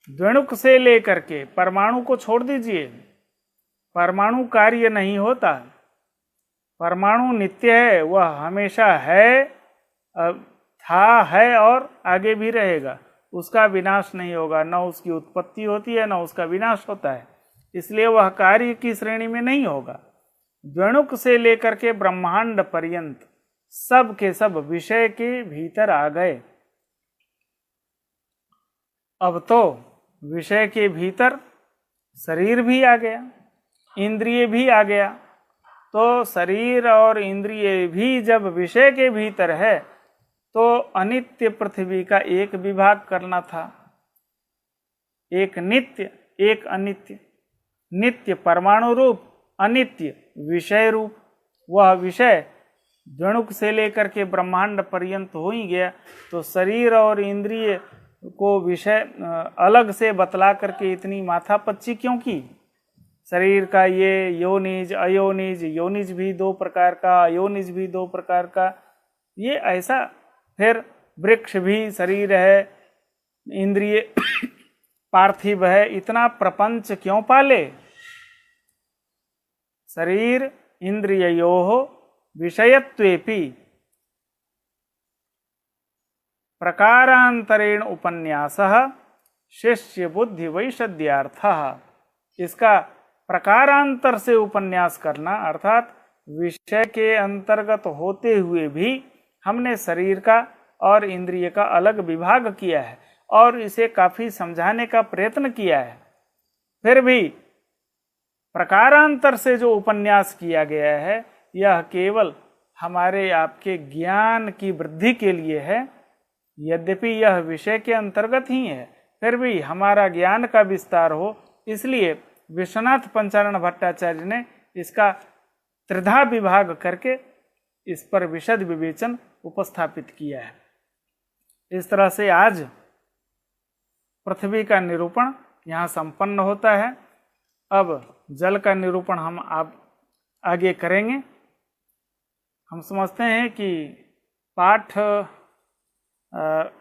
द्वेणुक से लेकर के परमाणु को छोड़ दीजिए, परमाणु कार्य नहीं होता। परमाणु नित्य है, वह हमेशा है, था, है और आगे भी रहेगा। उसका विनाश नहीं होगा, न उसकी उत्पत्ति होती है न उसका विनाश होता है। इसलिए वह कार्य की श्रेणी में नहीं होगा। द्वेणुक से लेकर के ब्रह्मांड पर्यंत सब के सब विषय के भीतर आ गए। अब तो विषय के भीतर शरीर भी आ गया, इंद्रिय भी आ गया। तो शरीर और इंद्रिय भी जब विषय के भीतर है तो अनित्य पृथ्वी का एक विभाग करना था, एक नित्य एक अनित्य। नित्य परमाणु रूप, अनित्य विषय रूप। वह विषय द्वेणुक से लेकर के ब्रह्मांड पर्यंत हो ही गया। तो शरीर और इंद्रिय को विषय अलग से बतला करके इतनी माथापच्ची क्यों की? शरीर का ये योनिज अयोनिज, योनिज भी 2 प्रकार का, अयोनिज भी 2 प्रकार का, ये ऐसा। फिर वृक्ष भी शरीर है, इंद्रिय पार्थिव है, इतना प्रपंच क्यों पाले? शरीर इंद्रियोः विषयत्वेपि प्रकारांतरेण उपन्यासः शिष्य बुद्धि वैषद्यार्थः। इसका प्रकारांतर से उपन्यास करना अर्थात विषय के अंतर्गत होते हुए भी हमने शरीर का और इंद्रिय का अलग विभाग किया है और इसे काफी समझाने का प्रयत्न किया है। फिर भी प्रकारांतर से जो उपन्यास किया गया है यह केवल हमारे आपके ज्ञान की वृद्धि के लिए है। यद्यपि यह विषय के अंतर्गत ही है, फिर भी हमारा ज्ञान का विस्तार हो, इसलिए विश्वनाथ पंचानन भट्टाचार्य ने इसका त्रिधा विभाग करके इस पर विशद विवेचन उपस्थापित किया है। इस तरह से आज पृथ्वी का निरूपण यहाँ संपन्न होता है। अब जल का निरूपण हम आप आगे करेंगे। हम समझते हैं कि पाठ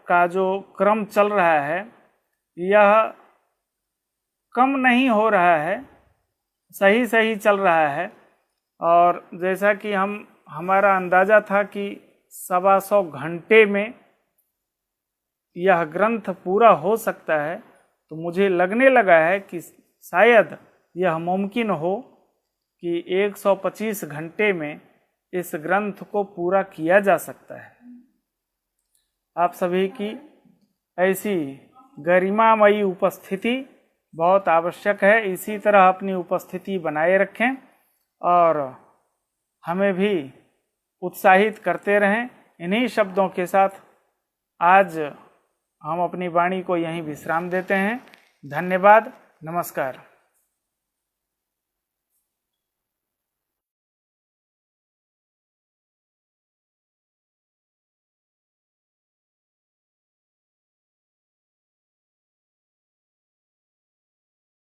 का जो क्रम चल रहा है यह कम नहीं हो रहा है, सही सही चल रहा है। और जैसा कि हमारा अंदाज़ा था कि 125 घंटे में यह ग्रंथ पूरा हो सकता है, तो मुझे लगने लगा है कि शायद यह मुमकिन हो कि 125 घंटे में इस ग्रंथ को पूरा किया जा सकता है। आप सभी की ऐसी गरिमामयी उपस्थिति बहुत आवश्यक है। इसी तरह अपनी उपस्थिति बनाए रखें और हमें भी उत्साहित करते रहें। इन्हीं शब्दों के साथ आज हम अपनी वाणी को यहीं विश्राम देते हैं। धन्यवाद, नमस्कार।